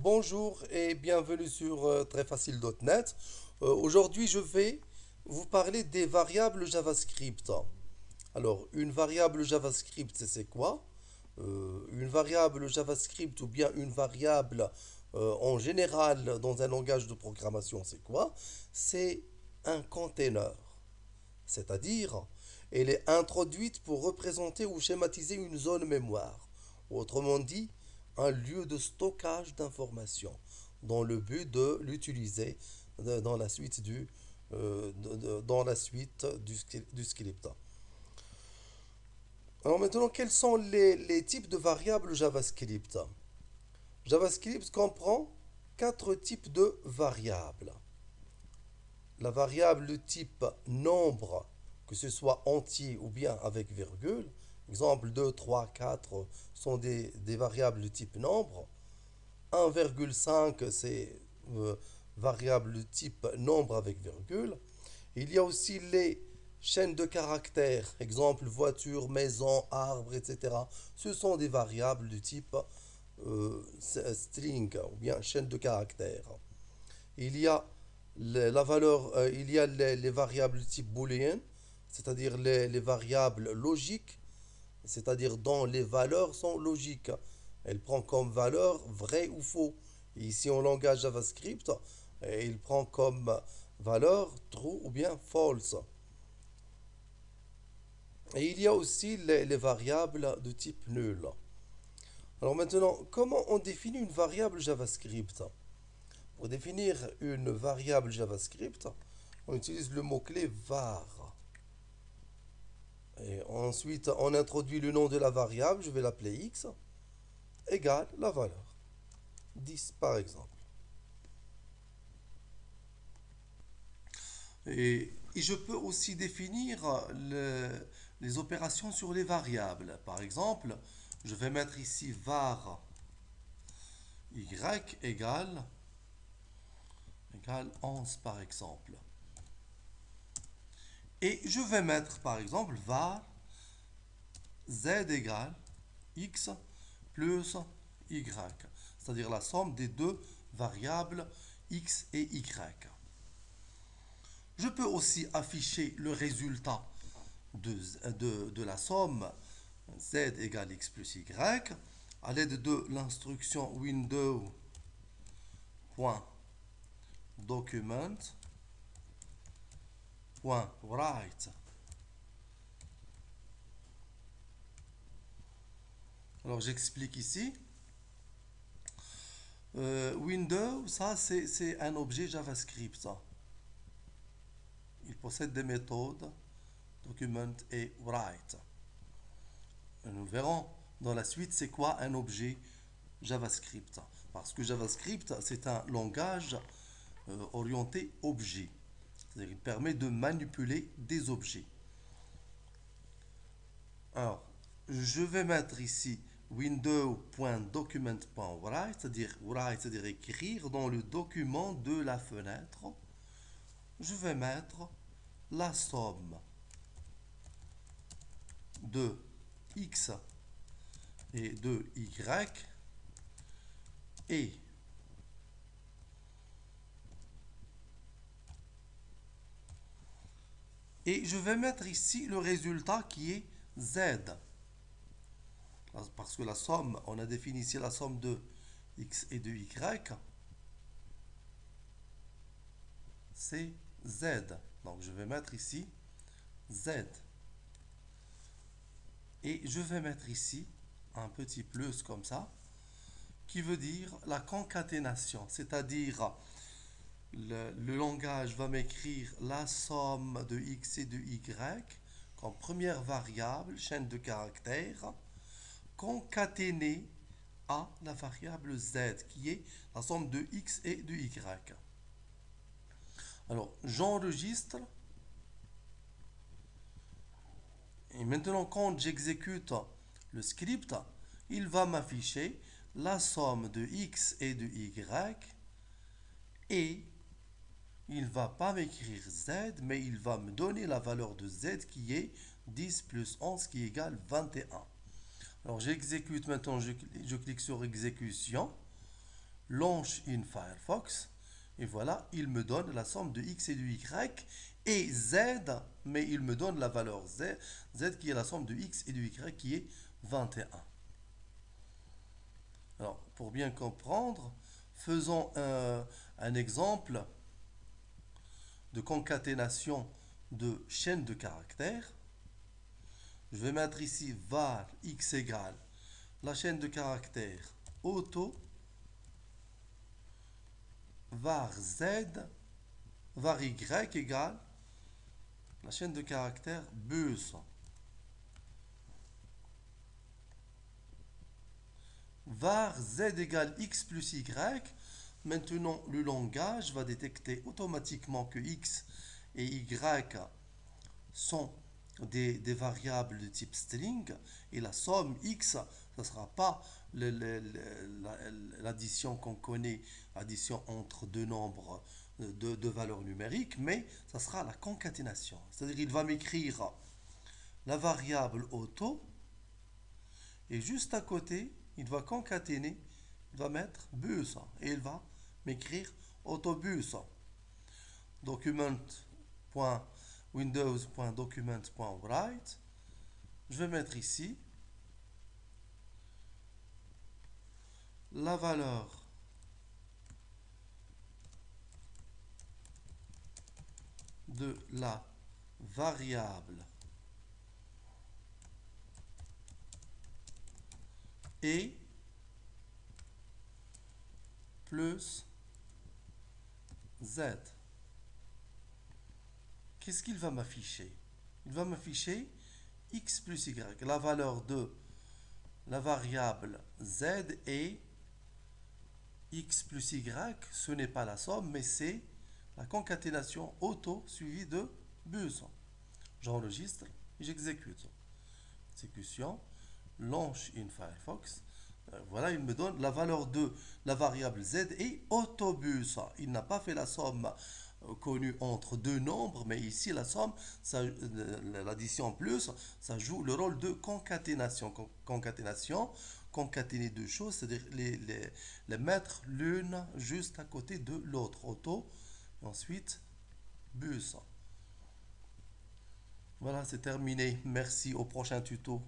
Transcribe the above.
Bonjour et bienvenue sur trèsfacile.net. Aujourd'hui, je vais vous parler des variables JavaScript. Alors, une variable JavaScript, c'est quoi? Une variable JavaScript ou bien une variable en général dans un langage de programmation, c'est quoi? C'est un container. C'est-à-dire, elle est introduite pour représenter ou schématiser une zone mémoire. Autrement dit, un lieu de stockage d'informations dans le but de l'utiliser dans la suite du script. Alors maintenant, quels sont les types de variables JavaScript? JavaScript comprend quatre types de variables. La variable de type nombre, que ce soit entier ou bien avec virgule, exemple 2, 3, 4 sont des variables de type nombre. 1,5 c'est variable de type nombre avec virgule. Il y a aussi les chaînes de caractères, exemple voiture, maison, arbre, etc. Ce sont des variables de type string ou bien chaîne de caractères. Il y a il y a les variables de type booléen, c'est-à-dire les variables logiques, c'est-à-dire dont les valeurs sont logiques. Elle prend comme valeur vrai ou faux. Et ici, en langage JavaScript, il prend comme valeur true ou bien false. Et il y a aussi les variables de type nul. Alors maintenant, comment on définit une variable JavaScript? Pour définir une variable JavaScript, on utilise le mot-clé var. Et ensuite, on introduit le nom de la variable, je vais l'appeler x, égale la valeur, 10 par exemple. Et je peux aussi définir les opérations sur les variables. Par exemple, je vais mettre ici var y égale 11 par exemple. Et je vais mettre par exemple var z égale x plus y, c'est-à-dire la somme des deux variables x et y. Je peux aussi afficher le résultat de la somme z égale x plus y à l'aide de l'instruction window.document.write. Alors j'explique ici. Window, ça c'est un objet JavaScript. Ça. Il possède des méthodes document et write. Nous verrons dans la suite c'est quoi un objet JavaScript. Parce que JavaScript, c'est un langage orienté objet. C'est-à-dire qu'il permet de manipuler des objets. Alors, je vais mettre ici window.document.write, c'est-à-dire write, c'est-à-dire écrire dans le document de la fenêtre. Je vais mettre la somme de x et de y et je vais mettre ici le résultat qui est z. Parce que la somme, on a défini ici la somme de x et de y, c'est z. Donc je vais mettre ici z. Et je vais mettre ici un petit plus comme ça, qui veut dire la concaténation, c'est-à-dire le langage va m'écrire la somme de x et de y comme première variable, chaîne de caractères, concaténée à la variable z, qui est la somme de x et de y. Alors, j'enregistre. Et maintenant, quand j'exécute le script, il va m'afficher la somme de x et de y et il ne va pas m'écrire z, mais il va me donner la valeur de z qui est 10 plus 11 qui égale 21. Alors j'exécute maintenant, je clique sur exécution. launch in Firefox. Et voilà, il me donne la somme de x et de y et z, mais il me donne la valeur z qui est la somme de x et de y qui est 21. Alors, pour bien comprendre, faisons un exemple de concaténation de chaînes de caractères. Je vais mettre ici var x égale la chaîne de caractères auto, var z, var y égale la chaîne de caractères bus. Var z égale x plus y. Maintenant, le langage va détecter automatiquement que x et y sont des variables de type string et la somme x, ce ne sera pas l'addition qu'on connaît, addition entre deux nombres de valeurs numériques, mais ça sera la concaténation. C'est-à-dire qu'il va m'écrire la variable auto et juste à côté, il va concaténer, il va mettre bus et il va m'écrire autobus. Document.windows.document.write. Je vais mettre ici la valeur de la variable et plus z. Qu'est-ce qu'il va m'afficher? Il va m'afficher x plus y, la valeur de la variable z et x plus y, ce n'est pas la somme, mais c'est la concaténation auto suivie de bus. J'enregistre et j'exécute. Exécution, launch in Firefox. Voilà, il me donne la valeur de la variable z et autobus. Il n'a pas fait la somme connue entre deux nombres, mais ici la somme, l'addition plus, ça joue le rôle de concaténation. Concaténation, concaténer deux choses, c'est-à-dire les mettre l'une juste à côté de l'autre. Auto, et ensuite bus. Voilà, c'est terminé. Merci, au prochain tuto.